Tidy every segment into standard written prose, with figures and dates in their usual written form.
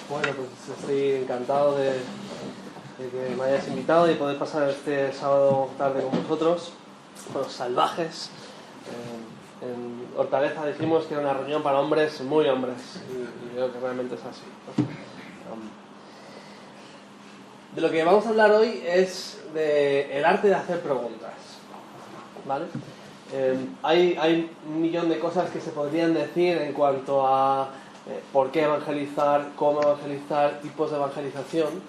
Bueno, pues estoy encantado de que me hayas invitado y poder pasar este sábado tarde con vosotros, con los salvajes. En Hortaleza dijimos que era una reunión para hombres muy hombres, y creo que realmente es así, ¿no? De lo que vamos a hablar hoy es del arte de hacer preguntas, ¿vale? Hay un millón de cosas que se podrían decir en cuanto a por qué evangelizar, cómo evangelizar, tipos de evangelización,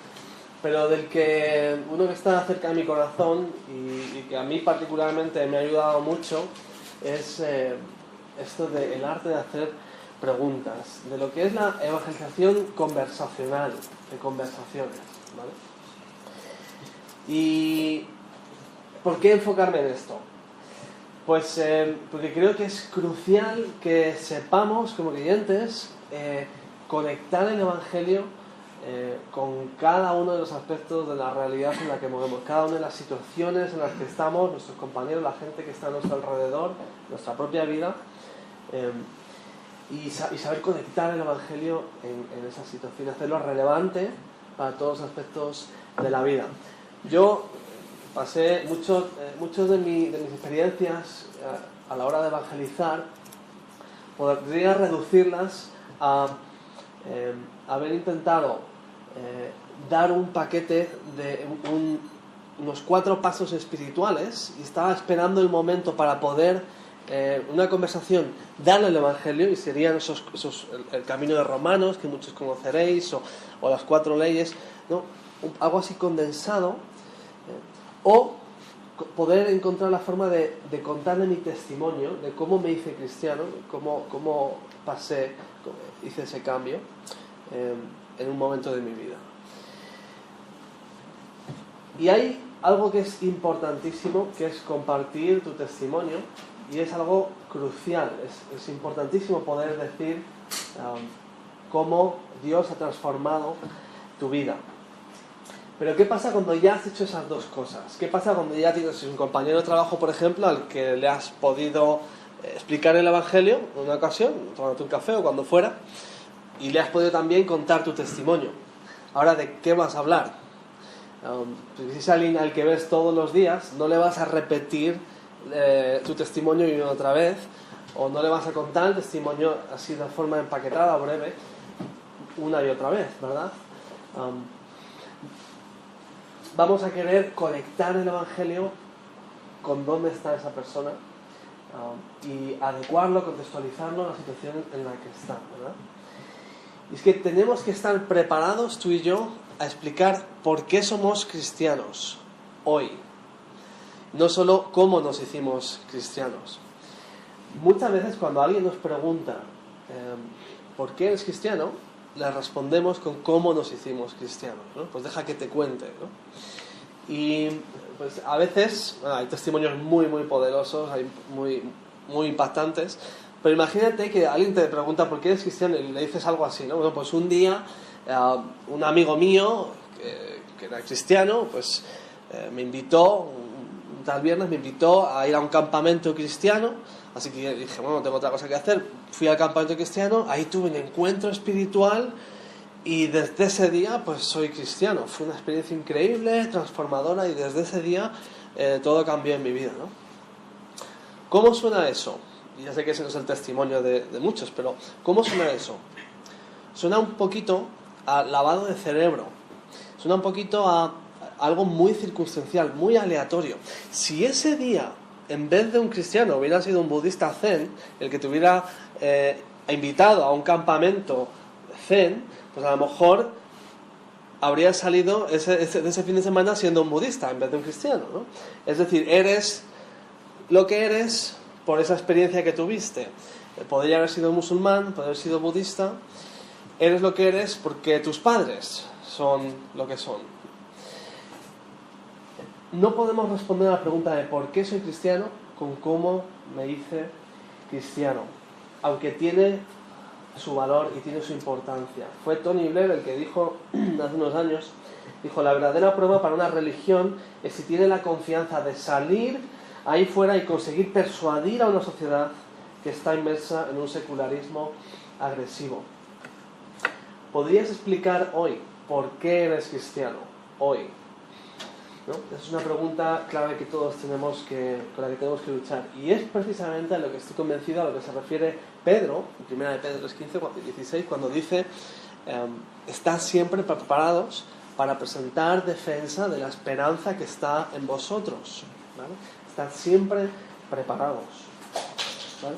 pero del que uno que está cerca de mi corazón y que a mí particularmente me ha ayudado mucho es esto del arte de hacer preguntas, de lo que es la evangelización conversacional, de conversaciones, ¿vale? ¿Y por qué enfocarme en esto? Pues porque creo que es crucial que sepamos como creyentes conectar el Evangelio con cada uno de los aspectos de la realidad en la que movemos, cada una de las situaciones en las que estamos, nuestros compañeros, la gente que está a nuestro alrededor, nuestra propia vida, y saber conectar el Evangelio en esas situaciones, hacerlo relevante para todos los aspectos de la vida. Yo pasé muchos de mis experiencias a la hora de evangelizar, podría reducirlas a haber intentado dar un paquete de unos 4 pasos espirituales, y estaba esperando el momento para poder una conversación darle el Evangelio, y serían el camino de Romanos, que muchos conoceréis, o las 4 leyes, ¿no? Algo así condensado, o poder encontrar la forma de contarle mi testimonio de cómo me hice cristiano, cómo hice ese cambio en un momento de mi vida. Y hay algo que es importantísimo, que es compartir tu testimonio, y es algo crucial. Es importantísimo poder decir cómo Dios ha transformado tu vida. Pero ¿qué pasa cuando ya has hecho esas dos cosas? ¿Qué pasa cuando ya tienes un compañero de trabajo, por ejemplo, al que le has podido explicar el Evangelio en una ocasión, tomándote un café o cuando fuera, y le has podido también contar tu testimonio? Ahora, ¿de qué vas a hablar? Si es alguien al que ves todos los días, no le vas a repetir tu testimonio y otra vez, o no le vas a contar el testimonio así de forma empaquetada o breve una y otra vez, ¿verdad? Vamos a querer conectar el Evangelio con dónde está esa persona y adecuarlo, contextualizarlo a la situación en la que está, ¿verdad? Y es que tenemos que estar preparados, tú y yo, a explicar por qué somos cristianos hoy, no solo cómo nos hicimos cristianos. Muchas veces cuando alguien nos pregunta ¿por qué eres cristiano?, le respondemos con cómo nos hicimos cristianos, ¿no? Pues deja que te cuente, ¿no? Y pues a veces hay testimonios muy muy poderosos, hay muy impactantes, pero imagínate que alguien te pregunta por qué eres cristiano y le dices algo así, ¿no? Bueno, pues un día un amigo mío que era cristiano, pues me invitó, un tal viernes me invitó a ir a un campamento cristiano. Así que dije, bueno, no tengo otra cosa que hacer. Fui al campamento cristiano, ahí tuve un encuentro espiritual, y desde ese día pues soy cristiano. Fue una experiencia increíble, transformadora, y desde ese día todo cambió en mi vida, ¿no? ¿Cómo suena eso? Y ya sé que ese no es el testimonio de muchos, pero ¿cómo suena eso? Suena un poquito a lavado de cerebro. Suena un poquito a algo muy circunstancial, muy aleatorio. Si ese día, en vez de un cristiano, hubiera sido un budista zen, el que te hubiera invitado a un campamento zen, pues a lo mejor habría salido ese fin de semana siendo un budista en vez de un cristiano, ¿no? Es decir, eres lo que eres por esa experiencia que tuviste. Podría haber sido musulmán, podría haber sido budista. Eres lo que eres porque tus padres son lo que son. No podemos responder a la pregunta de por qué soy cristiano con cómo me hice cristiano, aunque tiene su valor y tiene su importancia. Fue Tony Blair el que dijo hace unos años, dijo: la verdadera prueba para una religión es si tiene la confianza de salir ahí fuera y conseguir persuadir a una sociedad que está inmersa en un secularismo agresivo. ¿podrías explicar hoy por qué eres cristiano? Hoy. ¿No? Es una pregunta clave que todos con la que tenemos que luchar. Y es precisamente a lo que estoy convencido, a lo que se refiere Pedro, en 1 de Pedro 15, 16, cuando dice, estad siempre preparados para presentar defensa de la esperanza que está en vosotros. ¿Vale? Estad siempre preparados. ¿Vale?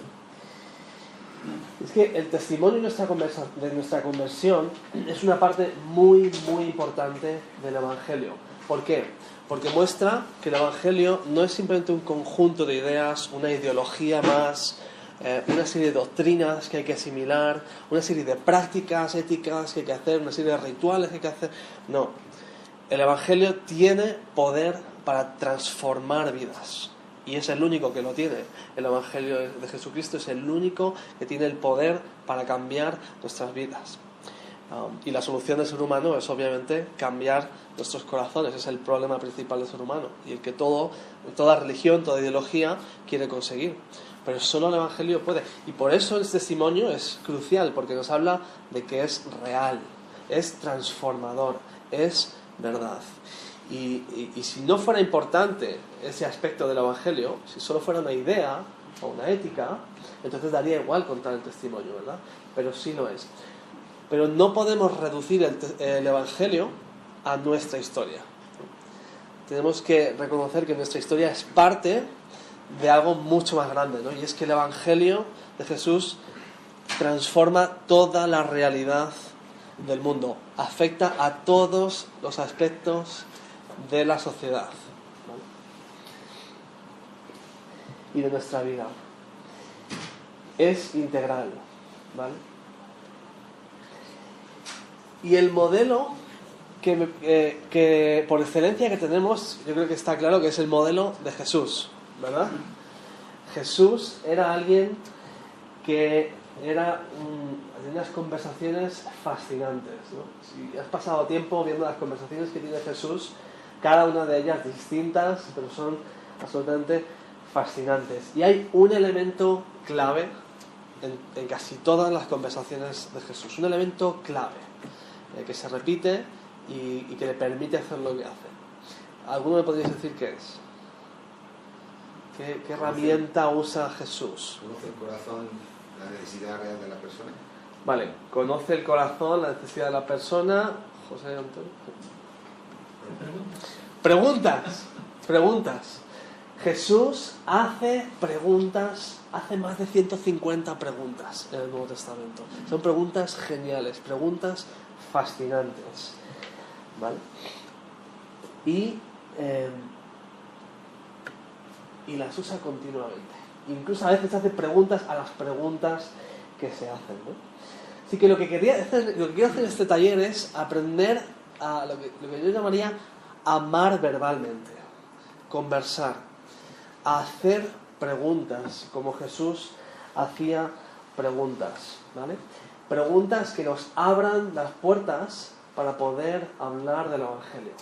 Es que el testimonio de nuestra conversión es una parte muy, muy importante del Evangelio. ¿Por qué? Porque muestra que el Evangelio no es simplemente un conjunto de ideas, una ideología más, una serie de doctrinas que hay que asimilar, una serie de prácticas éticas que hay que hacer, una serie de rituales que hay que hacer. No, el Evangelio tiene poder para transformar vidas. Y es el único que lo tiene. El Evangelio de Jesucristo es el único que tiene el poder para cambiar nuestras vidas. Y la solución del ser humano es obviamente cambiar nuestros corazones. Es el problema principal del ser humano y el que toda religión, toda ideología quiere conseguir. Pero solo el Evangelio puede. Y por eso el testimonio es crucial, porque nos habla de que es real, es transformador, es verdad. Y si no fuera importante ese aspecto del Evangelio, si solo fuera una idea o una ética, entonces daría igual contar el testimonio, ¿verdad? Pero sí lo es. Pero no podemos reducir el Evangelio a nuestra historia. Tenemos que reconocer que nuestra historia es parte de algo mucho más grande, ¿no? Y es que el Evangelio de Jesús transforma toda la realidad del mundo, afecta a todos los aspectos de la sociedad, ¿vale? Y de nuestra vida. Es integral, ¿vale? Y el modelo que por excelencia que tenemos, yo creo que está claro que es el modelo de Jesús, ¿verdad? Jesús era alguien que tenía unas conversaciones fascinantes, ¿no? Si has pasado tiempo viendo las conversaciones que tiene Jesús, cada una de ellas distintas, pero son absolutamente fascinantes. Y hay un elemento clave en casi todas las conversaciones de Jesús, un elemento clave que se repite y que le permite hacer lo que hace. ¿Alguno me podríais decir qué es? ¿Qué herramienta usa Jesús? Conoce el corazón, la necesidad real de la persona. Vale, conoce el corazón, la necesidad de la persona. José Antonio. Preguntas. Jesús hace preguntas, hace más de 150 preguntas en el Nuevo Testamento. Son preguntas geniales, preguntas fascinantes, ¿vale? Y las usa continuamente. Incluso a veces hace preguntas a las preguntas que se hacen, ¿no? Así que lo que quiero hacer en este taller es aprender a lo que yo llamaría amar verbalmente, conversar, a hacer preguntas, como Jesús hacía preguntas, ¿vale? Preguntas que nos abran las puertas para poder hablar del Evangelio,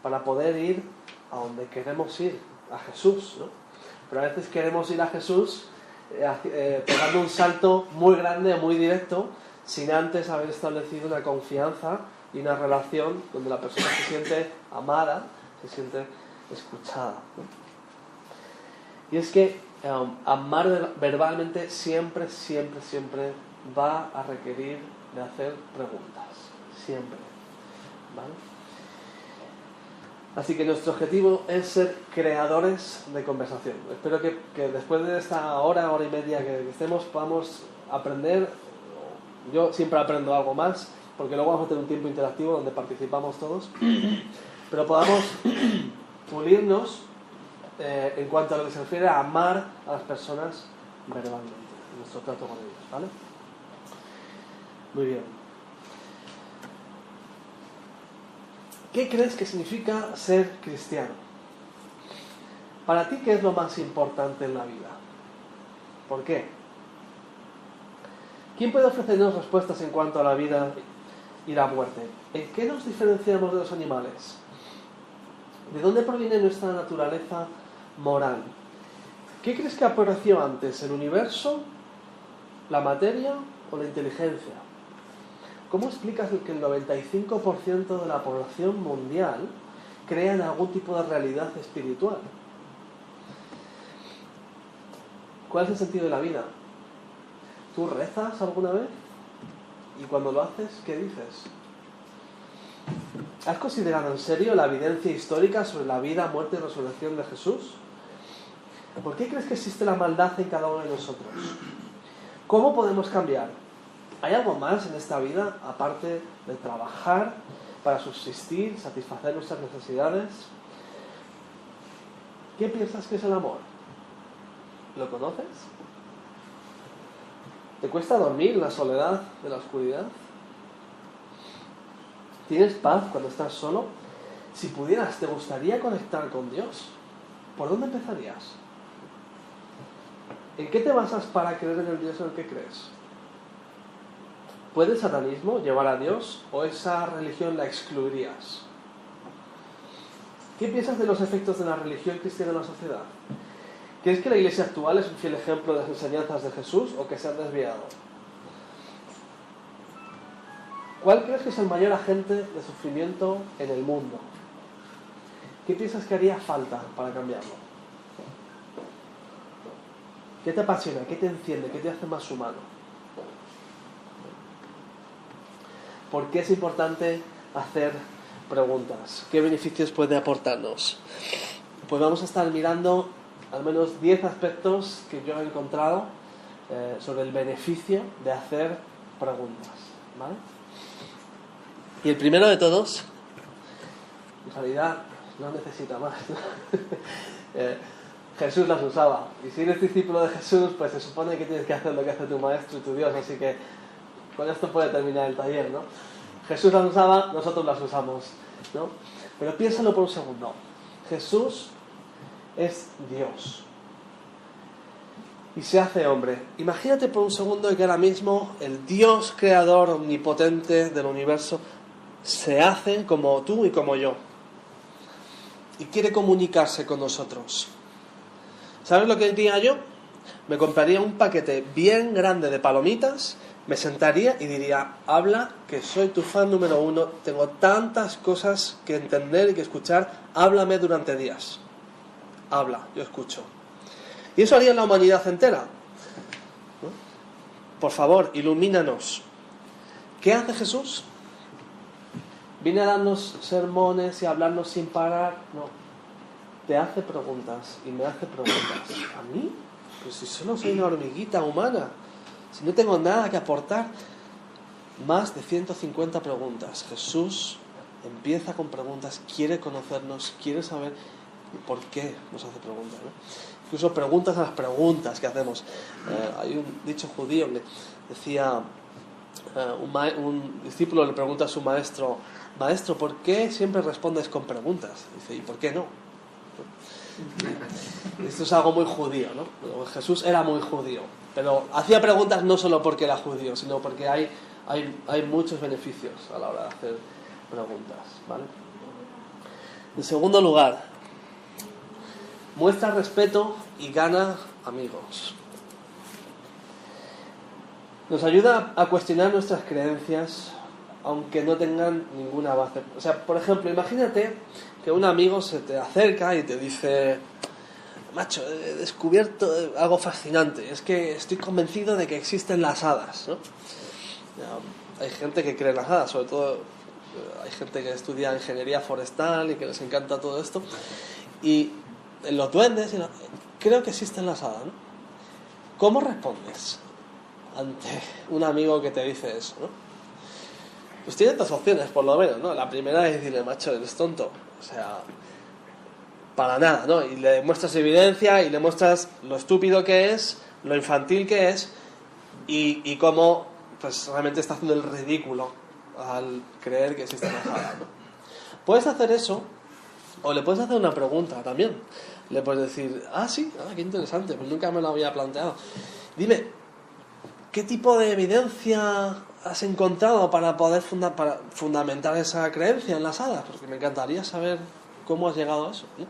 para poder ir a donde queremos ir, a Jesús, ¿no? Pero a veces queremos ir a Jesús pegando un salto muy grande, muy directo, sin antes haber establecido una confianza y una relación donde la persona se siente amada, se siente escuchada, ¿no? Y es que amar verbalmente siempre va a requerir de hacer preguntas, siempre, ¿vale? Así que nuestro objetivo es ser creadores de conversación. Espero que después de esta hora y media que estemos podamos aprender. Yo siempre aprendo algo más, porque luego vamos a tener un tiempo interactivo donde participamos todos, pero podamos pulirnos en cuanto a lo que se refiere a amar a las personas verbalmente, en nuestro trato con ellos, ¿vale? Muy bien. ¿Qué crees que significa ser cristiano? Para ti, ¿qué es lo más importante en la vida? ¿Por qué? ¿Quién puede ofrecernos respuestas en cuanto a la vida y la muerte? ¿En qué nos diferenciamos de los animales? ¿De dónde proviene nuestra naturaleza moral? ¿Qué crees que apareció antes, el universo, la materia o la inteligencia? ¿Cómo explicas que el 95% de la población mundial crea en algún tipo de realidad espiritual? ¿Cuál es el sentido de la vida? ¿Tú rezas alguna vez? Y cuando lo haces, ¿qué dices? ¿Has considerado en serio la evidencia histórica sobre la vida, muerte y resurrección de Jesús? ¿Por qué crees que existe la maldad en cada uno de nosotros? ¿Cómo podemos cambiar? ¿Hay algo más en esta vida, aparte de trabajar para subsistir, satisfacer nuestras necesidades? ¿Qué piensas que es el amor? ¿Lo conoces? ¿Te cuesta dormir en la soledad de la oscuridad? ¿Tienes paz cuando estás solo? Si pudieras, ¿te gustaría conectar con Dios? ¿Por dónde empezarías? ¿En qué te basas para creer en el Dios en el que crees? ¿Puede el satanismo llevar a Dios o esa religión la excluirías? ¿Qué piensas de los efectos de la religión cristiana en la sociedad? ¿Crees que la iglesia actual es un fiel ejemplo de las enseñanzas de Jesús o que se han desviado? ¿Cuál crees que es el mayor agente de sufrimiento en el mundo? ¿Qué piensas que haría falta para cambiarlo? ¿Qué te apasiona? ¿Qué te enciende? ¿Qué te hace más humano? ¿Por qué es importante hacer preguntas? ¿Qué beneficios puede aportarnos? Pues vamos a estar mirando al menos 10 aspectos que yo he encontrado sobre el beneficio de hacer preguntas, ¿vale? Y el primero de todos, en realidad no necesita más, ¿no? Jesús las usaba, y si eres discípulo de Jesús, pues se supone que tienes que hacer lo que hace tu maestro y tu Dios, así que con esto puede terminar el taller, ¿no? Jesús las usaba, nosotros las usamos, ¿no? Pero piénsalo por un segundo. Jesús es Dios y se hace hombre. Imagínate por un segundo que ahora mismo el Dios creador omnipotente del universo se hace como tú y como yo y quiere comunicarse con nosotros. ¿Sabes lo que diría yo? Me compraría un paquete bien grande de palomitas, me sentaría y diría: habla, que soy tu fan número 1, tengo tantas cosas que entender y que escuchar, háblame durante días. Habla, yo escucho. Y eso haría la humanidad entera, ¿no? Por favor, ilumínanos. ¿Qué hace Jesús? ¿Viene a darnos sermones y a hablarnos sin parar? No. Te hace preguntas y me hace preguntas. ¿A mí? Pues si solo soy una hormiguita humana, si no tengo nada que aportar. Más de 150 preguntas. Jesús empieza con preguntas, quiere conocernos, quiere saber por qué nos hace preguntas, ¿no? Incluso preguntas a las preguntas que hacemos. Hay un dicho judío que decía, un discípulo le pregunta a su maestro: maestro, ¿por qué siempre respondes con preguntas? Dice: ¿y por qué no? Esto es algo muy judío, ¿no? Bueno, Jesús era muy judío, pero hacía preguntas no solo porque era judío, sino porque hay muchos beneficios a la hora de hacer preguntas, ¿vale? En segundo lugar, muestra respeto y gana amigos. Nos ayuda a cuestionar nuestras creencias, aunque no tengan ninguna base. O sea, por ejemplo, imagínate que un amigo se te acerca y te dice: macho, he descubierto algo fascinante, es que estoy convencido de que existen las hadas, ¿no? Hay gente que cree en las hadas, sobre todo hay gente que estudia ingeniería forestal y que les encanta todo esto, y en los duendes, creo que existen las hadas, ¿no? ¿Cómo respondes ante un amigo que te dice eso, ¿no? Pues tienes dos opciones, por lo menos, ¿no? La primera es decirle: macho, eres tonto, o sea, para nada, ¿no? Y le muestras evidencia y le muestras lo estúpido que es, lo infantil que es, y cómo pues realmente está haciendo el ridículo al creer que existe las hadas, ¿no? Puedes hacer eso, o le puedes hacer una pregunta también. Le puedes decir: sí, qué interesante, pues nunca me lo había planteado. Dime, ¿qué tipo de evidencia has encontrado para poder fundamentar esa creencia en las hadas? Porque me encantaría saber cómo has llegado a eso, ¿no?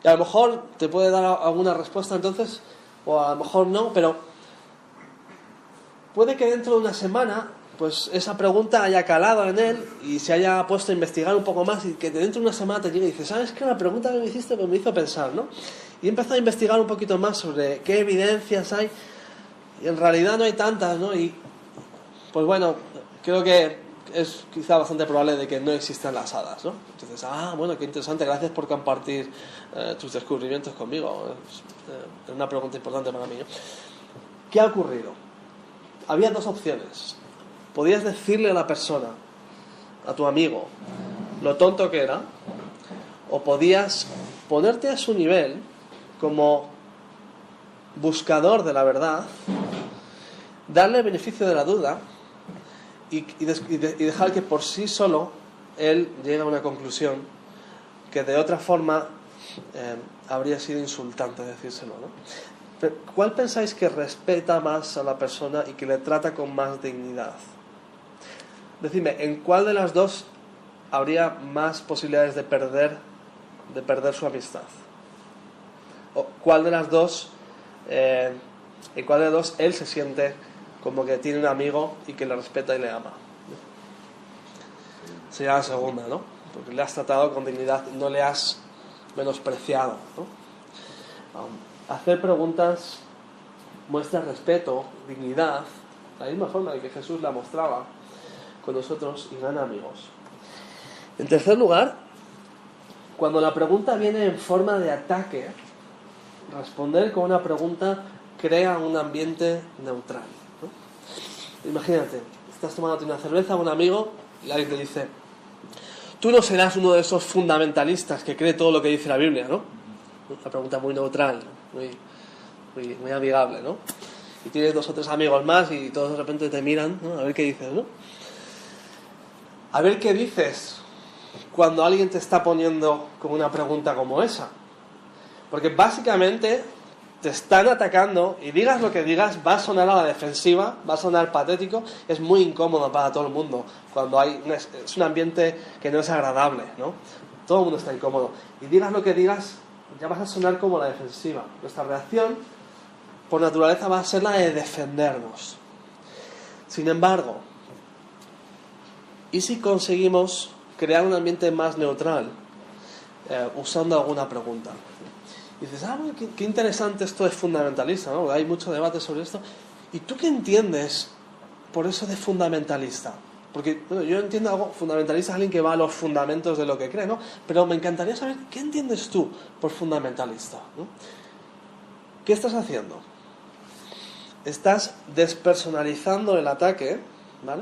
Y a lo mejor te puede dar alguna respuesta entonces, o a lo mejor no, pero puede que dentro de una semana pues esa pregunta haya calado en él y se haya puesto a investigar un poco más y que dentro de una semana te llegue y dice, ¿sabes qué? La pregunta que me hiciste me hizo pensar, ¿no? Y empezó a investigar un poquito más sobre qué evidencias hay y en realidad no hay tantas, ¿no? Y pues bueno, creo que es quizá bastante probable de que no existan las hadas, ¿no? Entonces, bueno, qué interesante, gracias por compartir tus descubrimientos conmigo. Es una pregunta importante para mí, ¿no? ¿Qué ha ocurrido? Había dos opciones. Podías decirle a la persona, a tu amigo, lo tonto que era, o podías ponerte a su nivel como buscador de la verdad, darle el beneficio de la duda y dejar que por sí solo él llegue a una conclusión que de otra forma habría sido insultante decírselo, ¿no? Pero, ¿cuál pensáis que respeta más a la persona y que le trata con más dignidad? Decidme, ¿en cuál de las dos habría más posibilidades de perder su amistad? ¿O cuál de las dos, en cuál de las dos él se siente como que tiene un amigo y que le respeta y le ama? Sería la segunda, ¿no? Porque le has tratado con dignidad, no le has menospreciado, ¿no? Hacer preguntas muestra respeto, dignidad, de la misma forma en que Jesús la mostraba con nosotros y gran amigos. En tercer lugar, cuando la pregunta viene en forma de ataque, responder con una pregunta crea un ambiente neutral, ¿no? Imagínate, estás tomándote una cerveza con un amigo y alguien te dice, tú no serás uno de esos fundamentalistas que cree todo lo que dice la Biblia, ¿no? Una pregunta muy neutral, muy amigable, ¿no? Y tienes dos o tres amigos más y todos de repente te miran, ¿no? A ver qué dices, ¿no? A ver qué dices cuando alguien te está poniendo con una pregunta como esa. Porque básicamente te están atacando y digas lo que digas, va a sonar a la defensiva, va a sonar patético, es muy incómodo para todo el mundo cuando es un ambiente que no es agradable, ¿no? Todo el mundo está incómodo. Y digas lo que digas, ya vas a sonar como la defensiva. Nuestra reacción, por naturaleza, va a ser la de defendernos. Sin embargo, ¿y si conseguimos crear un ambiente más neutral usando alguna pregunta? Y dices, bueno, qué interesante esto es fundamentalista, ¿no? Hay mucho debate sobre esto. ¿Y tú qué entiendes por eso de fundamentalista? Porque bueno, yo entiendo algo, fundamentalista es alguien que va a los fundamentos de lo que cree, ¿no? Pero me encantaría saber, ¿qué entiendes tú por fundamentalista, ¿no? ¿Qué estás haciendo? Estás despersonalizando el ataque, ¿vale?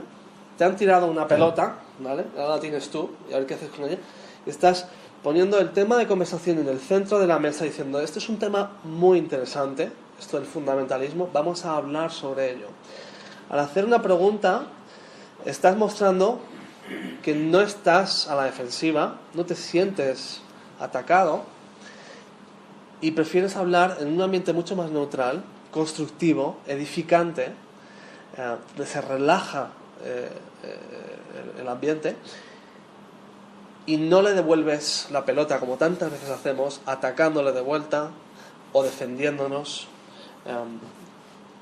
Te han tirado una pelota, ¿vale? Ahora la tienes tú, y a ver qué haces con ella. Estás poniendo el tema de conversación en el centro de la mesa diciendo, este es un tema muy interesante, esto del fundamentalismo, vamos a hablar sobre ello. Al hacer una pregunta, estás mostrando que no estás a la defensiva, no te sientes atacado y prefieres hablar en un ambiente mucho más neutral, constructivo, edificante, se relaja el ambiente y no le devuelves la pelota como tantas veces hacemos, atacándole de vuelta o defendiéndonos,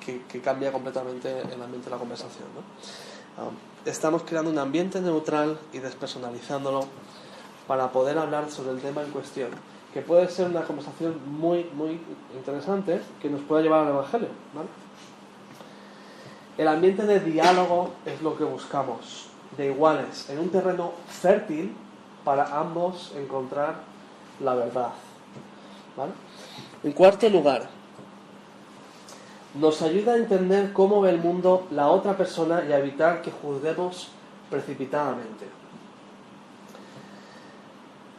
que cambia completamente el ambiente de la conversación, ¿no? Estamos creando un ambiente neutral y despersonalizándolo para poder hablar sobre el tema en cuestión, que puede ser una conversación muy, muy interesante que nos pueda llevar al Evangelio, ¿vale? El ambiente de diálogo es lo que buscamos, de iguales, en un terreno fértil para ambos encontrar la verdad, ¿vale? En cuarto lugar, nos ayuda a entender cómo ve el mundo la otra persona y a evitar que juzguemos precipitadamente.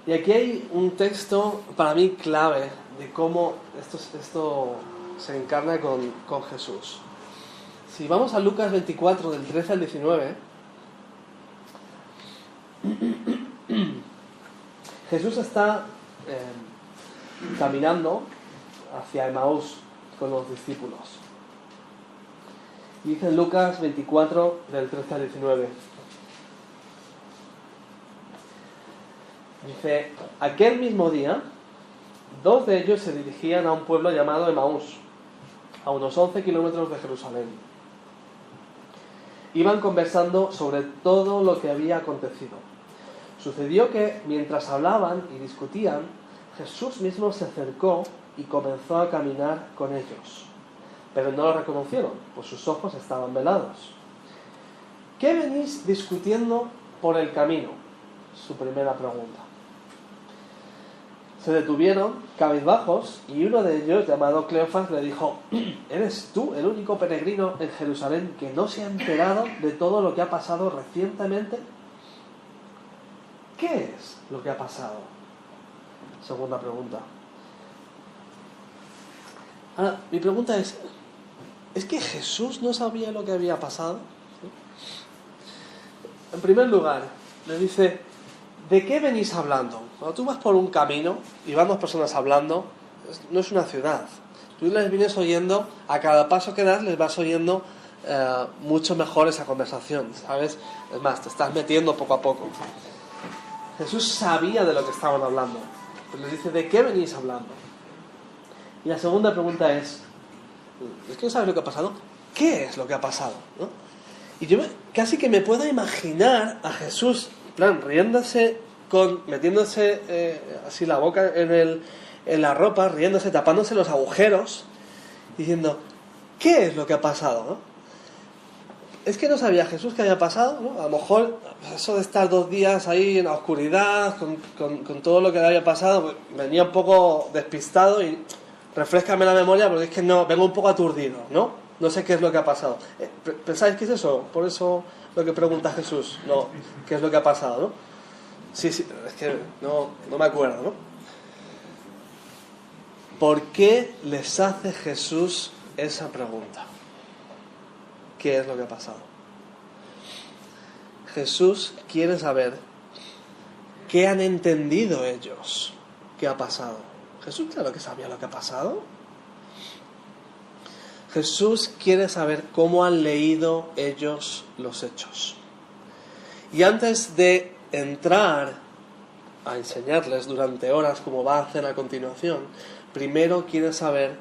Y aquí hay un texto para mí clave de cómo esto se encarna con Jesús. Si vamos a Lucas 24, del 13 al 19, Jesús está caminando hacia Emaús con los discípulos. Dice en Lucas 24, del 13 al 19. Dice, aquel mismo día, 2 de ellos se dirigían a un pueblo llamado Emaús, a unos 11 kilómetros de Jerusalén. Iban conversando sobre todo lo que había acontecido. Sucedió que, mientras hablaban y discutían, Jesús mismo se acercó y comenzó a caminar con ellos. Pero no lo reconocieron, pues sus ojos estaban velados. ¿Qué venís discutiendo por el camino? Su primera pregunta. Se detuvieron, cabizbajos, y uno de ellos, llamado Cleofas, le dijo: ¿Eres tú el único peregrino en Jerusalén que no se ha enterado de todo lo que ha pasado recientemente? ¿Qué es lo que ha pasado? Segunda pregunta. Ahora, mi pregunta ¿es que Jesús no sabía lo que había pasado? En primer lugar, le dice: ¿de qué venís hablando? Cuando tú vas por un camino y van dos personas hablando, no es una ciudad. Tú les vienes oyendo, a cada paso que das les vas oyendo mucho mejor esa conversación, ¿sabes? Es más, te estás metiendo poco a poco. Jesús sabía de lo que estaban hablando. Pues les dice: ¿de qué venís hablando? Y la segunda pregunta es que no sabes lo que ha pasado. ¿Qué es lo que ha pasado? ¿No? Y yo casi que me puedo imaginar a Jesús, en plan, riéndose, metiéndose así la boca en la ropa, riéndose, tapándose los agujeros, diciendo: ¿qué es lo que ha pasado? ¿No? Es que no sabía Jesús qué había pasado, ¿no? A lo mejor eso de estar 2 días ahí en la oscuridad, con todo lo que le había pasado, pues, venía un poco despistado y refréscame la memoria porque es que no, vengo un poco aturdido, ¿no? No sé qué es lo que ha pasado. ¿Pensáis que es eso? Por eso lo que pregunta Jesús, no, ¿qué es lo que ha pasado, no? Sí, es que no me acuerdo, ¿no? ¿Por qué les hace Jesús esa pregunta? ¿Qué es lo que ha pasado? Jesús quiere saber qué han entendido ellos que ha pasado. Jesús claro que sabía lo que ha pasado. Jesús quiere saber cómo han leído ellos los hechos. Y antes de entrar a enseñarles durante horas, como va a hacer a continuación, primero quiere saber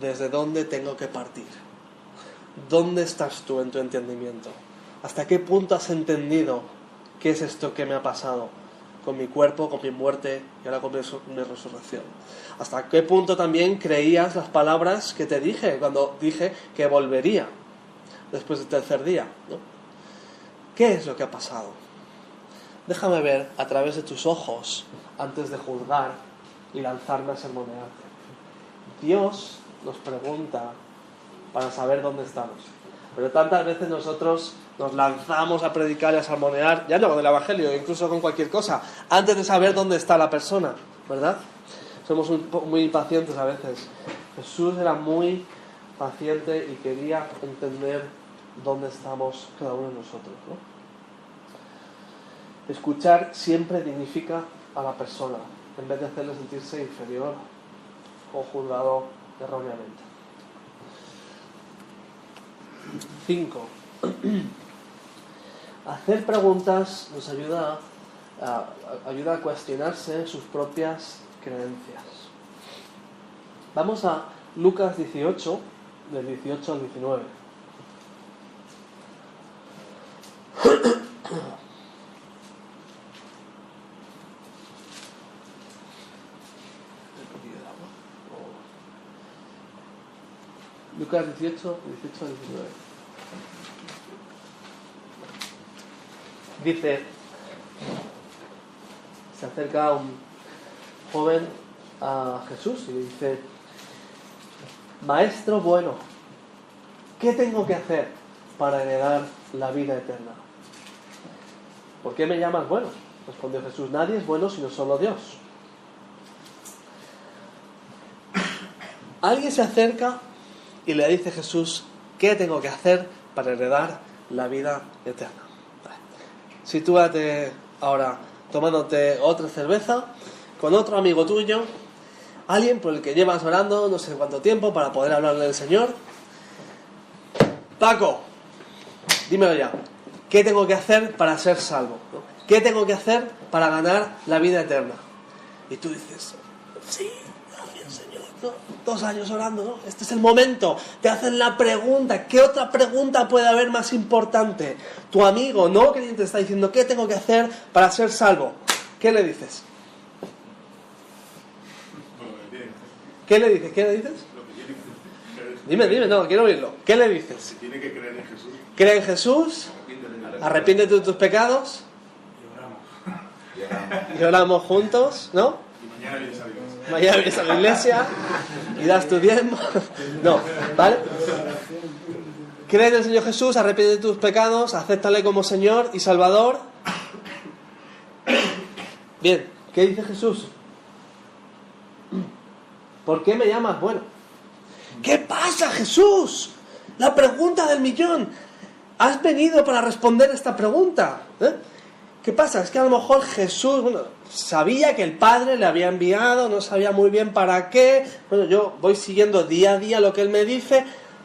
desde dónde tengo que partir. ¿Dónde estás tú en tu entendimiento? ¿Hasta qué punto has entendido qué es esto que me ha pasado con mi cuerpo, con mi muerte y ahora con mi resurrección? ¿Hasta qué punto también creías las palabras que te dije cuando dije que volvería después del tercer día, ¿no? ¿Qué es lo que ha pasado? Déjame ver a través de tus ojos antes de juzgar y lanzarme a sermonearte. Dios nos pregunta para saber dónde estamos. Pero tantas veces nosotros nos lanzamos a predicar y a sermonear, ya no con el Evangelio, incluso con cualquier cosa, antes de saber dónde está la persona, ¿verdad? Somos muy impacientes a veces. Jesús era muy paciente y quería entender dónde estamos cada uno de nosotros, ¿no? Escuchar siempre dignifica a la persona, en vez de hacerle sentirse inferior o juzgado erróneamente. 5. Hacer preguntas nos ayuda a cuestionarse sus propias creencias. Vamos a Lucas 18, del 18 al 19. Lucas 18 al 19. Dice, se acerca un joven a Jesús y le dice: Maestro bueno, ¿qué tengo que hacer para heredar la vida eterna? ¿Por qué me llamas bueno? Respondió Jesús: nadie es bueno sino solo Dios. Alguien se acerca y le dice Jesús: ¿qué tengo que hacer para heredar la vida eterna? Sitúate ahora tomándote otra cerveza con otro amigo tuyo, alguien por el que llevas orando no sé cuánto tiempo para poder hablarle del Señor. Paco, dímelo ya, ¿qué tengo que hacer para ser salvo? ¿No? ¿Qué tengo que hacer para ganar la vida eterna? Y tú dices: sí, gracias Señor. ¿no? 2 años orando, ¿no? Este es el momento. Te hacen la pregunta. ¿Qué otra pregunta puede haber más importante? Tu amigo no creyente está diciendo, ¿qué tengo que hacer para ser salvo? ¿Qué le dices? ¿Qué le dices? ¿Qué le dices? Dime, no, quiero oírlo. ¿Qué le dices? Tiene que creer en Jesús. ¿Cree en Jesús? Arrepiéntete de tus pecados. Y oramos juntos, ¿no? Y mañana vienes a la iglesia. Mañana vienes a la iglesia y das tu diezmo. No, ¿vale? Cree en el Señor Jesús, arrepiéntete de tus pecados, acéptale como Señor y Salvador. Bien, ¿qué dice Jesús? ¿Por qué me llamas bueno? ¿Qué pasa, Jesús? La pregunta del millón. Has venido para responder esta pregunta. ¿Qué pasa? Es que a lo mejor Jesús, sabía que el Padre le había enviado, no sabía muy bien para qué. Bueno, yo voy siguiendo día a día lo que Él me dice,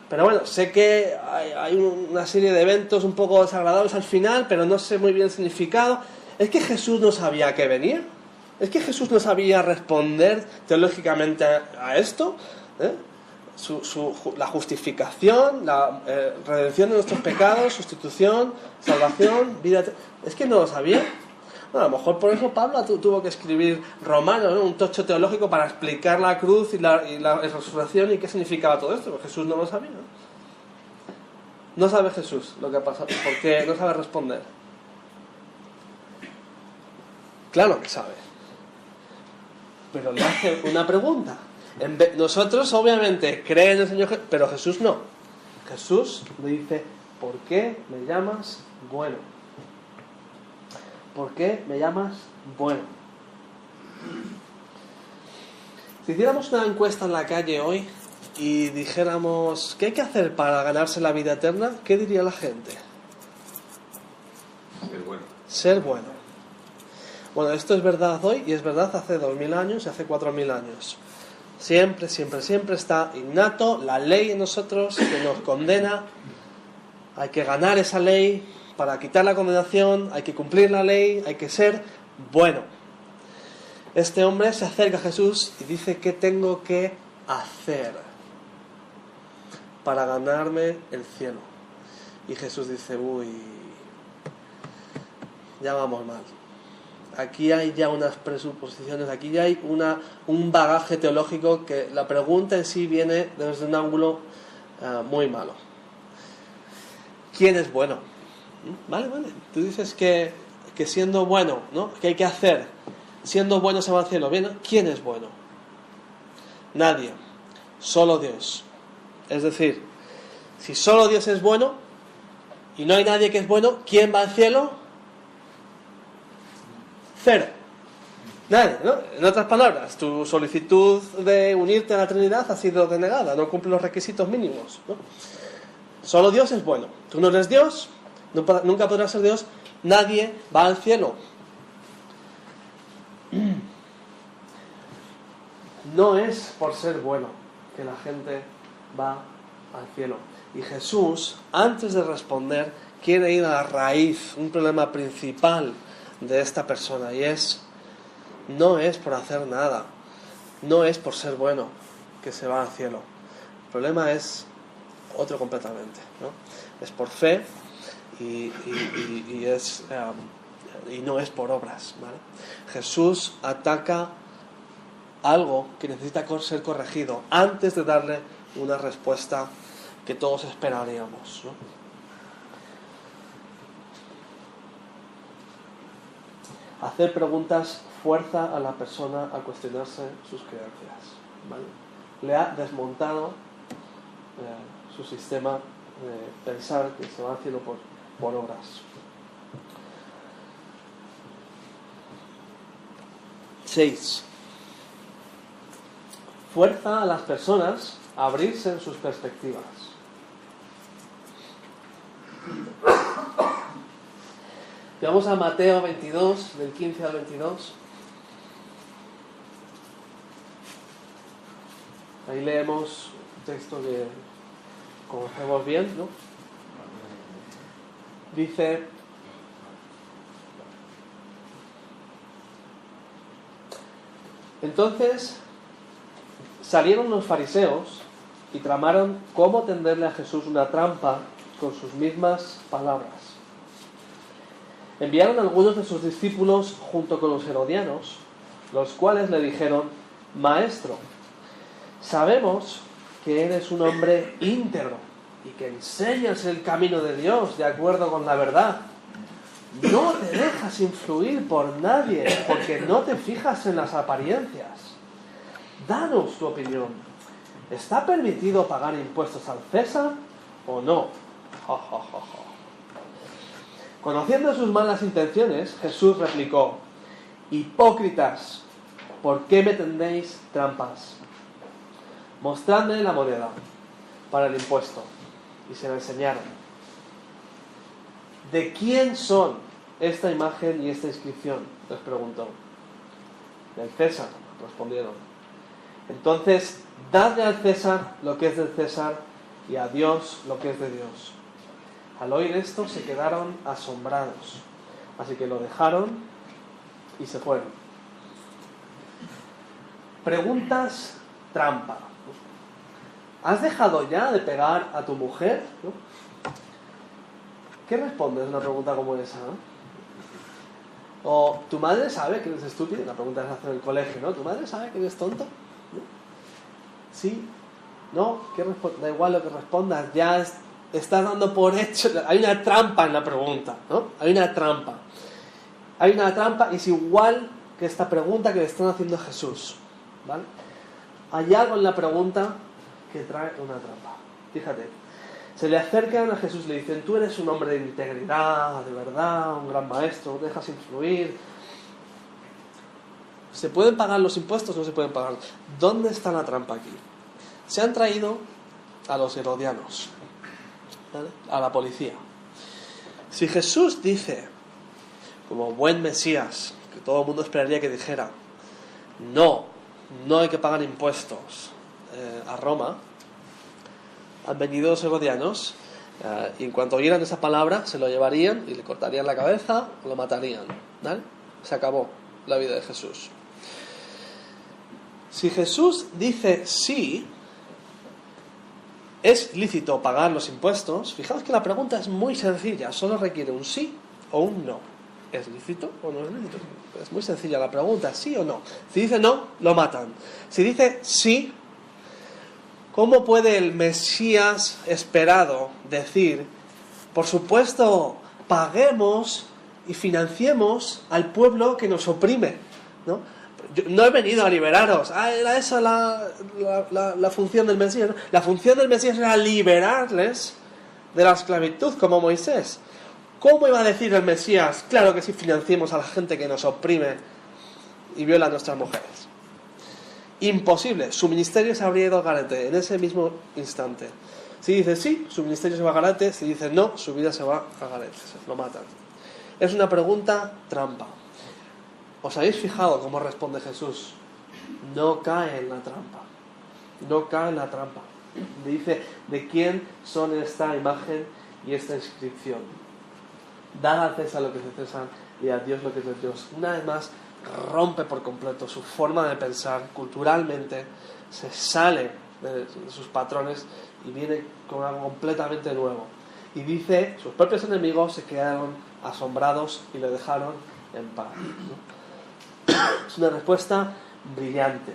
pero bueno, sé que hay una serie de eventos un poco desagradables al final, pero no sé muy bien el significado. ¿Es que Jesús no sabía a qué venir? ¿Es que Jesús no sabía responder teológicamente a esto? La justificación, la redención de nuestros pecados, sustitución, salvación, vida. ¿Es que no lo sabía? Bueno, a lo mejor por eso Pablo tuvo que escribir Romanos, ¿no? Un tocho teológico para explicar la cruz y la resurrección y qué significaba todo esto, porque Jesús no lo sabía, ¿no? No sabe Jesús lo que ha pasado, porque no sabe responder. Claro que sabe, pero le hace una pregunta. Nosotros obviamente creen en el Señor Jesús, pero Jesús no. Jesús le dice, ¿por qué me llamas bueno? ¿Por qué me llamas bueno? Si hiciéramos una encuesta en la calle hoy y dijéramos, ¿qué hay que hacer para ganarse la vida eterna? ¿Qué diría la gente? Ser bueno. Ser bueno. Bueno, esto es verdad hoy y es verdad hace 2000 años y hace 4000 años. Siempre está innato la ley en nosotros que nos condena. Hay que ganar esa ley para quitar la condenación, hay que cumplir la ley, hay que ser bueno. Este hombre se acerca a Jesús y dice, ¿qué tengo que hacer para ganarme el cielo? Y Jesús dice, ya vamos mal. Aquí hay ya unas presuposiciones, aquí ya hay un bagaje teológico que la pregunta en sí viene desde un ángulo muy malo. ¿Quién es bueno? Vale. Tú dices que siendo bueno, ¿no? ¿Qué hay que hacer? Siendo bueno se va al cielo. Bien, ¿no? ¿Quién es bueno? Nadie. Solo Dios. Es decir, si solo Dios es bueno y no hay nadie que es bueno, ¿quién va al cielo? Cero. Nadie, ¿no? En otras palabras, tu solicitud de unirte a la Trinidad ha sido denegada, no cumple los requisitos mínimos, ¿no? Solo Dios es bueno. Tú no eres Dios, nunca podrás ser Dios, nadie va al cielo. No es por ser bueno que la gente va al cielo. Y Jesús, antes de responder, quiere ir a la raíz, un problema principal de esta persona, y no es por hacer nada, no es por ser bueno que se va al cielo. El problema es otro completamente, ¿no? Es por fe y no es por obras, ¿vale? Jesús ataca algo que necesita ser corregido antes de darle una respuesta que todos esperaríamos, ¿no? Hacer preguntas fuerza a la persona a cuestionarse sus creencias, ¿vale? Le ha desmontado su sistema de pensar que se va al cielo por obras. 6. Fuerza a las personas a abrirse en sus perspectivas. Vamos a Mateo 22, del 15 al 22. Ahí leemos un texto que conocemos bien, ¿no? Dice: entonces salieron los fariseos y tramaron cómo tenderle a Jesús una trampa con sus mismas palabras. Enviaron a algunos de sus discípulos junto con los herodianos, los cuales le dijeron: Maestro, sabemos que eres un hombre íntegro y que enseñas el camino de Dios de acuerdo con la verdad. No te dejas influir por nadie porque no te fijas en las apariencias. Danos tu opinión. ¿Está permitido pagar impuestos al César o no? Ja, ja, ja, ja. Conociendo sus malas intenciones, Jesús replicó: Hipócritas, ¿por qué me tendéis trampas? Mostradme la moneda para el impuesto. Y se la enseñaron. ¿De quién son esta imagen y esta inscripción?, les preguntó. Del César, respondieron. Entonces, dadle al César lo que es del César y a Dios lo que es de Dios. Al oír esto se quedaron asombrados, así que lo dejaron y se fueron. Preguntas trampa. ¿Has dejado ya de pegar a tu mujer? ¿No? ¿Qué respondes a una pregunta como esa? ¿No? O ¿tu madre sabe que eres estúpido? La pregunta es hacer en el colegio, ¿no? ¿Tu madre sabe que eres tonto? ¿No? ¿Sí? ¿No? Da igual lo que respondas, ya estás dando por hecho. Hay una trampa en la pregunta, ¿no? Hay una trampa. Hay una trampa, y es igual que esta pregunta que le están haciendo a Jesús, ¿vale? Hay algo en la pregunta que trae una trampa. Fíjate, se le acercan a Jesús y le dicen: tú eres un hombre de integridad, de verdad, un gran maestro, no te dejas influir. ¿Se pueden pagar los impuestos o no se pueden pagar? ¿Dónde está la trampa aquí? Se han traído a los herodianos, ¿vale?, a la policía. Si Jesús dice, como buen Mesías, que todo el mundo esperaría que dijera: no hay que pagar impuestos a Roma, han venido los herodianos y en cuanto oyeran esa palabra se lo llevarían y le cortarían la cabeza o lo matarían, ¿vale? Se acabó la vida de Jesús. Si Jesús dice sí, es lícito pagar los impuestos, fijaos que la pregunta es muy sencilla, solo requiere un sí o un no. ¿Es lícito o no es lícito? Es muy sencilla la pregunta, sí o no. Si dice no, lo matan. Si dice sí, ¿cómo puede el Mesías esperado decir: por supuesto, paguemos y financiemos al pueblo que nos oprime, ¿no? Yo no he venido a liberaros. Era esa la función del Mesías, ¿no? La función del Mesías era liberarles de la esclavitud, como Moisés. ¿Cómo iba a decir el Mesías: claro que sí, financiemos a la gente que nos oprime y viola a nuestras mujeres? Imposible. Su ministerio se habría ido al garete en ese mismo instante. Si dice sí, su ministerio se va al garete. Si dice no, su vida se va al garete, lo matan. Es una pregunta trampa. ¿Os habéis fijado cómo responde Jesús? No cae en la trampa. No cae en la trampa. Le dice: ¿de quién son esta imagen y esta inscripción? Dad al César lo que es de César y a Dios lo que es de Dios. Una vez más, rompe por completo su forma de pensar. Culturalmente se sale de sus patrones y viene con algo completamente nuevo. Y dice: sus propios enemigos se quedaron asombrados y le dejaron en paz, ¿no? Es una respuesta brillante.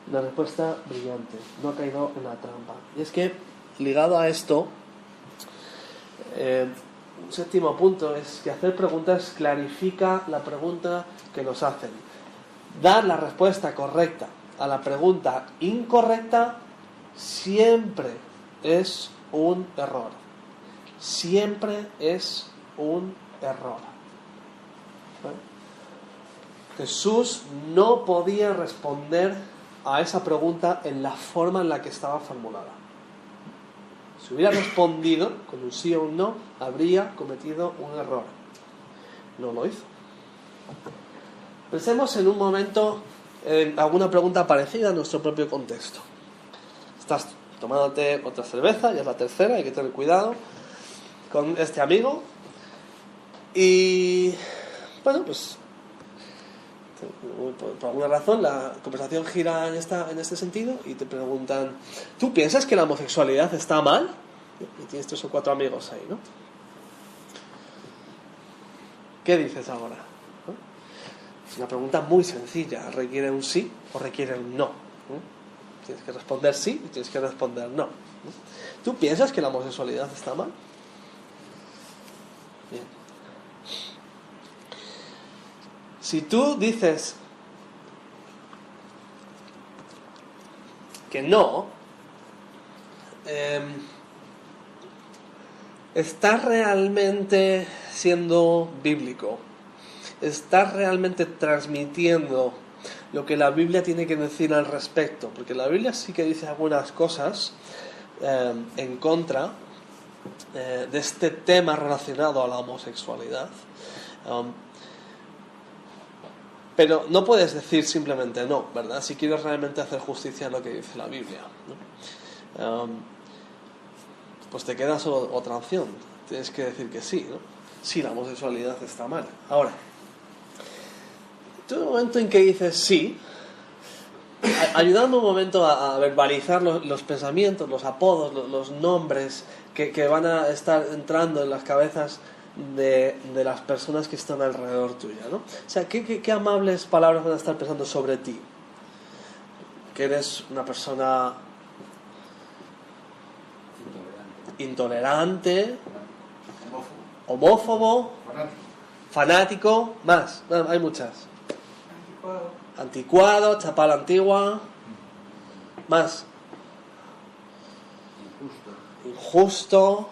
Una respuesta brillante. No ha caído en la trampa. Y es que, ligado a esto, un séptimo punto es que hacer preguntas clarifica la pregunta que nos hacen. Dar la respuesta correcta a la pregunta incorrecta siempre es un error. Siempre es un error. ¿Vale? Jesús no podía responder a esa pregunta en la forma en la que estaba formulada. Si hubiera respondido con un sí o un no, habría cometido un error. No lo hizo. Pensemos en un momento en alguna pregunta parecida a nuestro propio contexto. Estás tomándote otra cerveza, ya es la tercera, hay que tener cuidado con este amigo. Y bueno, pues Por alguna razón la conversación gira en este sentido y te preguntan, ¿tú piensas que la homosexualidad está mal? Y tienes 3 o 4 amigos ahí, ¿no? ¿Qué dices ahora? ¿No? Es una pregunta muy sencilla, requiere un sí o requiere un no, ¿no? Tienes que responder sí y tienes que responder no, ¿no? ¿Tú piensas que la homosexualidad está mal? Bien. Si tú dices que no, ¿estás realmente siendo bíblico? ¿Estás realmente transmitiendo lo que la Biblia tiene que decir al respecto? Porque la Biblia sí que dice algunas cosas en contra de este tema relacionado a la homosexualidad. Pero no puedes decir simplemente no, ¿verdad? Si quieres realmente hacer justicia a lo que dice la Biblia, ¿no? Pues te queda solo otra opción. Tienes que decir que sí, ¿no? Sí, la homosexualidad está mal. Ahora, tú en el momento en que dices sí, ayudando un momento a verbalizar los pensamientos, los apodos, los nombres que van a estar entrando en las cabezas de las personas que están alrededor tuya, ¿no? O sea, ¿qué amables palabras van a estar pensando sobre ti? Que eres una persona intolerante, homófobo, fanático, más, hay muchas. Anticuado, chapa a la antigua, más. Injusto.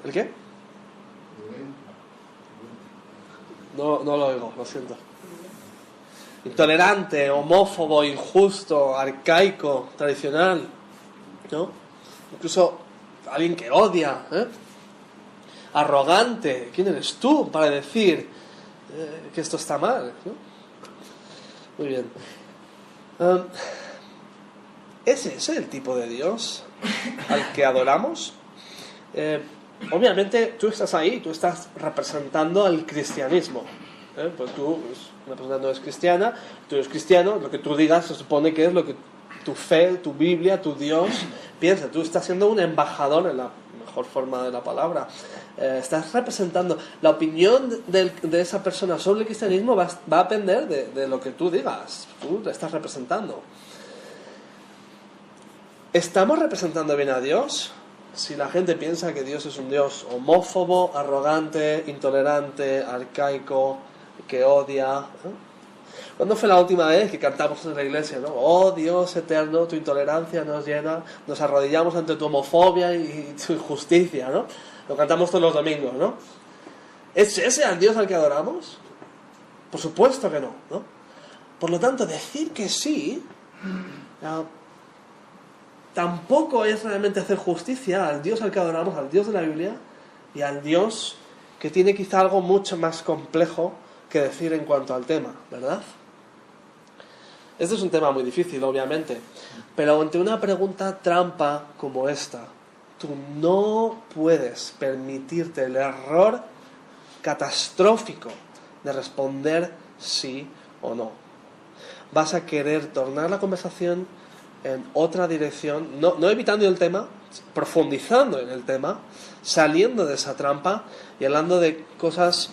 ¿El qué? No lo oigo, lo siento. Intolerante, homófobo, injusto, arcaico, tradicional, ¿no? Incluso alguien que odia, arrogante. ¿Quién eres tú para decir que esto está mal, ¿no? Muy bien. ¿Es ese el tipo de Dios al que adoramos? Obviamente tú estás ahí, tú estás representando al cristianismo, pues tú, una persona no es cristiana, tú eres cristiano, lo que tú digas se supone que es lo que tu fe, tu Biblia, tu Dios piensa. Tú estás siendo un embajador en la mejor forma de la palabra. Estás representando la opinión de esa persona sobre el cristianismo, va a depender de lo que tú digas. Tú le estás representando. ¿Estamos representando bien a Dios? Si la gente piensa que Dios es un Dios homófobo, arrogante, intolerante, arcaico, que odia. ¿Cuándo fue la última vez que cantamos en la iglesia, ¿no? Oh Dios eterno, tu intolerancia nos llena, nos arrodillamos ante tu homofobia y tu injusticia, ¿no? Lo cantamos todos los domingos, ¿no? ¿Es ese al Dios al que adoramos? Por supuesto que no, ¿no? Por lo tanto, decir que sí tampoco es realmente hacer justicia al Dios al que adoramos, al Dios de la Biblia y al Dios que tiene quizá algo mucho más complejo que decir en cuanto al tema, ¿verdad? Este es un tema muy difícil, obviamente, pero ante una pregunta trampa como esta, tú no puedes permitirte el error catastrófico de responder sí o no. Vas a querer tornar la conversación en otra dirección, no evitando el tema, profundizando en el tema, saliendo de esa trampa y hablando de cosas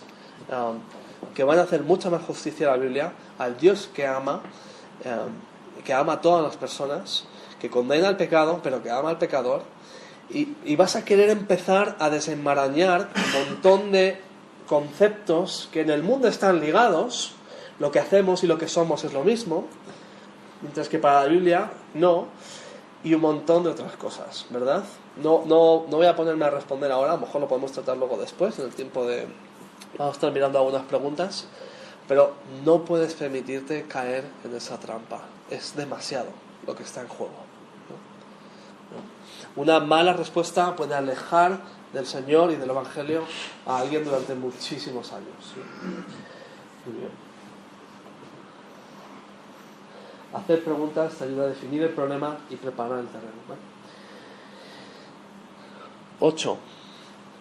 que van a hacer mucha más justicia a la Biblia, al Dios que ama a todas las personas, que condena al pecado, pero que ama al pecador, y vas a querer empezar a desenmarañar un montón de conceptos que en el mundo están ligados. Lo que hacemos y lo que somos es lo mismo, mientras que para la Biblia no, y un montón de otras cosas, ¿verdad? No voy a ponerme a responder ahora, a lo mejor lo podemos tratar luego después, en el tiempo de... Vamos a estar mirando algunas preguntas, pero no puedes permitirte caer en esa trampa. Es demasiado lo que está en juego, ¿no? Una mala respuesta puede alejar del Señor y del Evangelio a alguien durante muchísimos años. Muy bien. Hacer preguntas te ayuda a definir el problema y preparar el terreno, ¿vale? 8.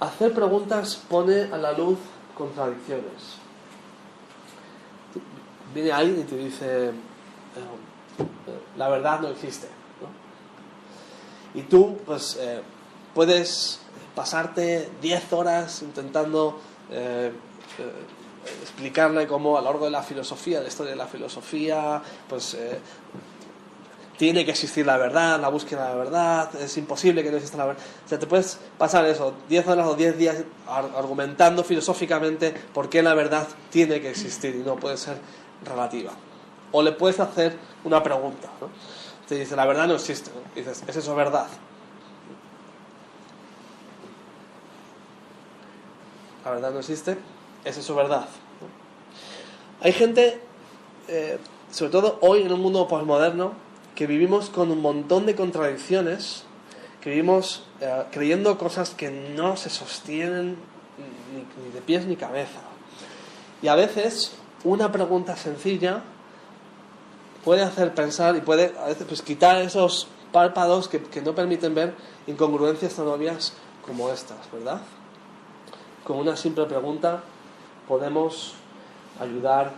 Hacer preguntas pone a la luz contradicciones. viene alguien y te dice, la verdad no existe, ¿no? Y tú, pues, puedes pasarte 10 horas intentando explicarle cómo a lo largo de la filosofía, de la historia de la filosofía, pues tiene que existir la verdad, la búsqueda de la verdad, es imposible que no exista la verdad. O sea, te puedes pasar eso, 10 horas o 10 días argumentando filosóficamente por qué la verdad tiene que existir y no puede ser relativa. O le puedes hacer una pregunta, ¿no? Te dice, la verdad no existe, ¿no? Y dices, ¿es eso verdad? La verdad no existe, ¿es eso verdad? ¿No? Hay gente, sobre todo hoy en un mundo posmoderno, que vivimos con un montón de contradicciones, que vivimos creyendo cosas que no se sostienen ni de pies ni cabeza. Y a veces una pregunta sencilla puede hacer pensar y puede a veces pues quitar esos párpados que no permiten ver incongruencias tan obvias como estas, ¿verdad? Con una simple pregunta podemos ayudar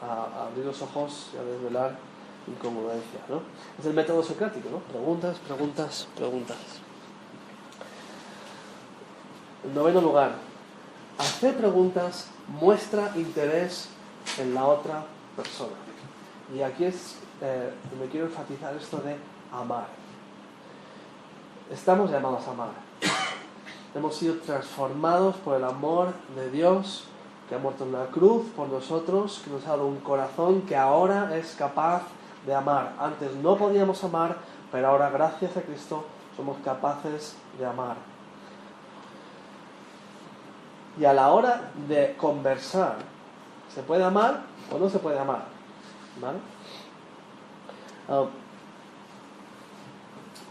a abrir los ojos y a desvelar incongruencia, ¿no? Es el método socrático, ¿no? Preguntas, preguntas, preguntas. En 9º lugar, hacer preguntas muestra interés en la otra persona. Y aquí es donde quiero enfatizar esto de amar. Estamos llamados a amar. Hemos sido transformados por el amor de Dios, que ha muerto en la cruz por nosotros, que nos ha dado un corazón que ahora es capaz de amar. Antes no podíamos amar, pero ahora gracias a Cristo somos capaces de amar. Y a la hora de conversar, ¿se puede amar o no se puede amar? ¿Vale?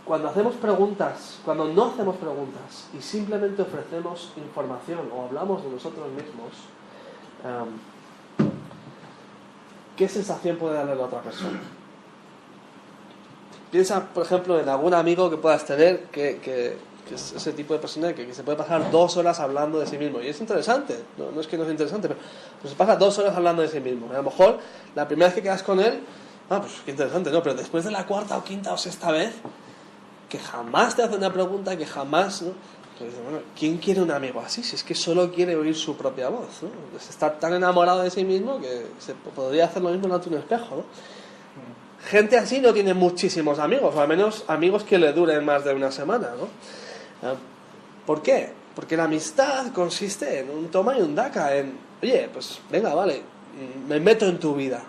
Cuando hacemos preguntas, cuando no hacemos preguntas y simplemente ofrecemos información o hablamos de nosotros mismos, ¿qué sensación puede darle a la otra persona? Piensa, por ejemplo, en algún amigo que puedas tener que es ese tipo de persona que se puede pasar 2 horas hablando de sí mismo. Y es interesante, no es que no es interesante, pero se pasa 2 horas hablando de sí mismo. A lo mejor la primera vez que quedas con él, pues qué interesante, ¿no? Pero después de la 4ª o 5ª o 6ª vez, que jamás te hace una pregunta, que jamás, ¿no? Pues, bueno, ¿quién quiere un amigo así? Si es que solo quiere oír su propia voz, ¿no? Pues está tan enamorado de sí mismo que se podría hacer lo mismo delante de un espejo, ¿no? Gente así no tiene muchísimos amigos, o al menos amigos que le duren más de una semana, ¿no? ¿Por qué? Porque la amistad consiste en un toma y un daca, en, oye, pues venga, vale, me meto en tu vida,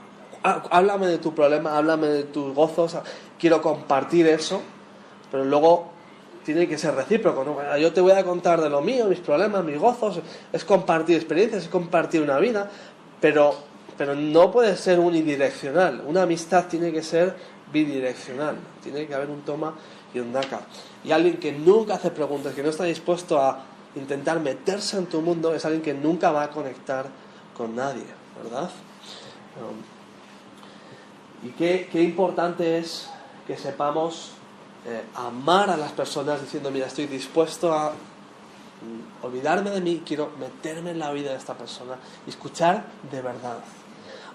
háblame de tu problema, háblame de tus gozos, quiero compartir eso, pero luego tiene que ser recíproco, ¿no? Yo te voy a contar de lo mío, mis problemas, mis gozos, es compartir experiencias, es compartir una vida, pero no puede ser unidireccional. Una amistad tiene que ser bidireccional, tiene que haber un toma y un daca. Y alguien que nunca hace preguntas, que no está dispuesto a intentar meterse en tu mundo, es alguien que nunca va a conectar con nadie, ¿verdad? Y qué importante es que sepamos amar a las personas diciendo, mira, estoy dispuesto a olvidarme de mí, quiero meterme en la vida de esta persona y escuchar de verdad.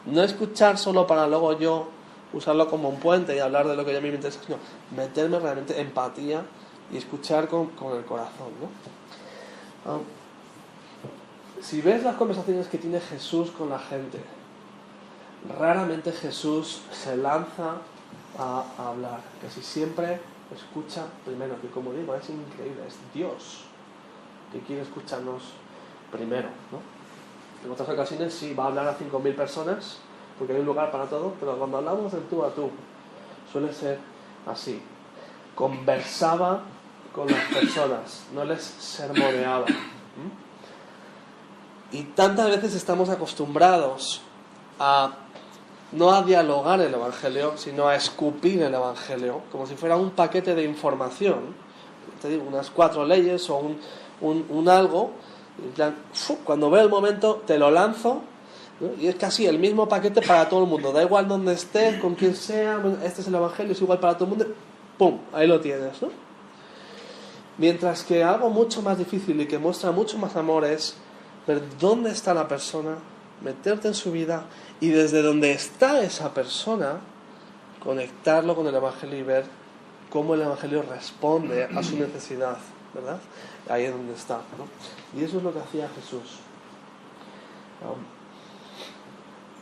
No escuchar solo para luego yo usarlo como un puente y hablar de lo que a mí me interesa, sino meterme realmente en empatía y escuchar con el corazón, ¿no? Si ves las conversaciones que tiene Jesús con la gente, raramente Jesús se lanza a hablar, casi siempre escucha primero, que como digo, es increíble, es Dios que quiere escucharnos primero, ¿no? En otras ocasiones sí va a hablar a 5.000 personas porque hay un lugar para todo, pero cuando hablamos de tú a tú suele ser así. Conversaba con las personas, no les sermoneaba. Y tantas veces estamos acostumbrados no a dialogar el Evangelio, sino a escupir el Evangelio, como si fuera un paquete de información, te digo, unas 4 leyes o un algo, en plan, cuando veo el momento te lo lanzo, ¿no? Y es casi el mismo paquete para todo el mundo, da igual donde estés, con quien sea, este es el Evangelio, es igual para todo el mundo, ¡pum!, ahí lo tienes, ¿no? Mientras que algo mucho más difícil y que muestra mucho más amor es ver dónde está la persona meterte en su vida y desde donde está esa persona, conectarlo con el Evangelio y ver cómo el Evangelio responde a su necesidad, ¿verdad? Ahí es donde está, ¿no? Y eso es lo que hacía Jesús.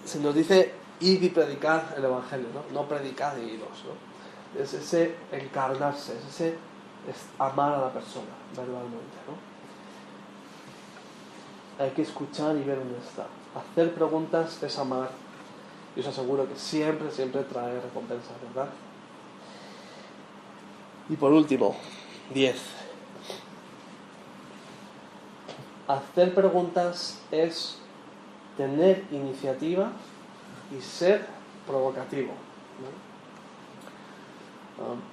Se nos dice, id y predicad el Evangelio, ¿no? No predicad y iros, ¿no? Es ese encarnarse, es amar a la persona, verbalmente, ¿no? Hay que escuchar y ver dónde está. Hacer preguntas es amar. Y os aseguro que siempre trae recompensas, ¿verdad? Y por último, 10. Hacer preguntas es tener iniciativa y ser provocativo, ¿no?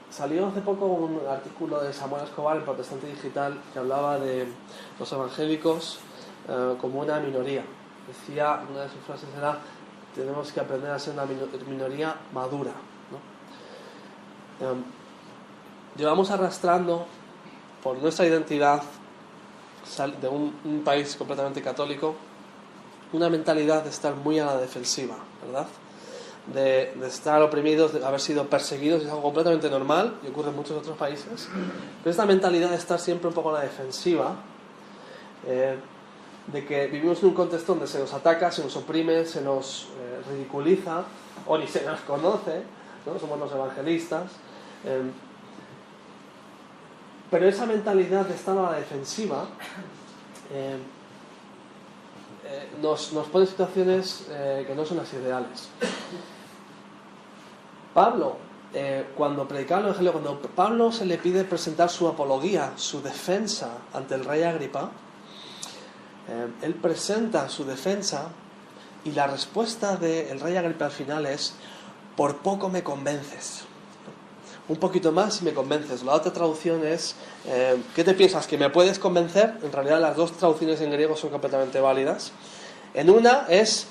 Salió hace poco un artículo de Samuel Escobar, el Protestante Digital, que hablaba de los evangélicos como una minoría. Decía, una de sus frases era, tenemos que aprender a ser una minoría madura, ¿no? Llevamos arrastrando por nuestra identidad de un país completamente católico una mentalidad de estar muy a la defensiva, ¿verdad? De estar oprimidos, de haber sido perseguidos, es algo completamente normal y ocurre en muchos otros países, pero esta mentalidad de estar siempre un poco a la defensiva, de que vivimos en un contexto donde se nos ataca, se nos oprime, se nos ridiculiza o ni se nos conoce, ¿no? Somos los evangelistas, pero esa mentalidad de estar a la defensiva nos pone en situaciones que no son las ideales. Pablo, cuando predicaba el Evangelio, cuando Pablo se le pide presentar su apología, su defensa ante el rey Agripa, él presenta su defensa y la respuesta del rey Agripa al final es: por poco me convences, un poquito más y me convences. La otra traducción es ¿qué te piensas? ¿Que me puedes convencer? En realidad las dos traducciones en griego son completamente válidas. En una es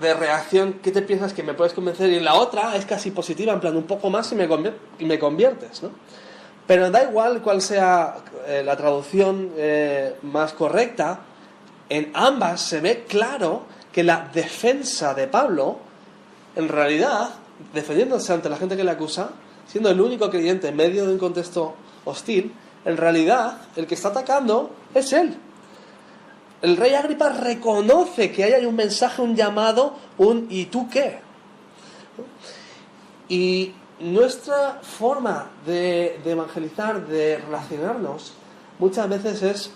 de reacción, ¿qué te piensas? ¿Que me puedes convencer? Y en la otra es casi positiva, en plan un poco más y me conviertes, ¿no? Pero da igual cuál sea la traducción más correcta, en ambas se ve claro que la defensa de Pablo, en realidad, defendiéndose ante la gente que le acusa, siendo el único creyente en medio de un contexto hostil, en realidad el que está atacando es él. El rey Agripa reconoce que hay un mensaje, un llamado, un ¿y tú qué? Y nuestra forma de evangelizar, de relacionarnos, muchas veces es: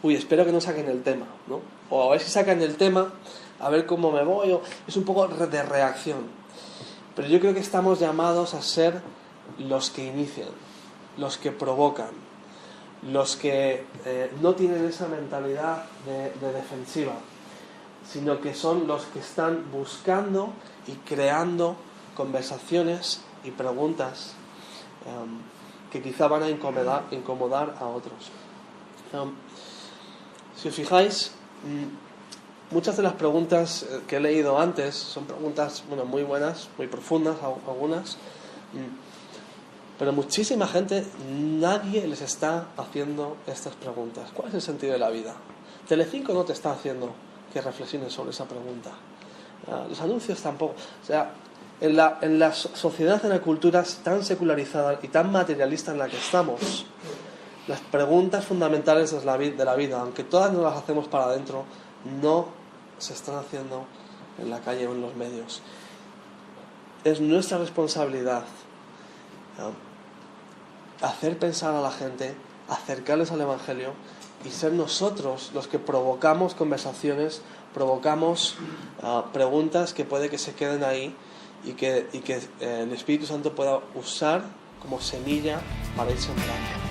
uy, espero que no saquen el tema, ¿no? O a ver si sacan el tema, a ver cómo me voy, o es un poco de reacción. Pero yo creo que estamos llamados a ser los que inician, los que provocan, los que no tienen esa mentalidad de defensiva, sino que son los que están buscando y creando conversaciones y preguntas que quizá van a incomodar a otros. Si os fijáis, muchas de las preguntas que he leído antes son preguntas, bueno, muy buenas, muy profundas algunas, pero muchísima gente, nadie les está haciendo estas preguntas. ¿Cuál es el sentido de la vida? Telecinco no te está haciendo que reflexiones sobre esa pregunta. Los anuncios tampoco. O sea, en la sociedad, en la cultura tan secularizada y tan materialista en la que estamos, las preguntas fundamentales de la vida, aunque todas nos las hacemos para adentro, no se están haciendo en la calle o en los medios. Es nuestra responsabilidad hacer pensar a la gente, acercarles al Evangelio y ser nosotros los que provocamos conversaciones, provocamos preguntas que puede que se queden ahí y que el Espíritu Santo pueda usar como semilla para ir sembrando.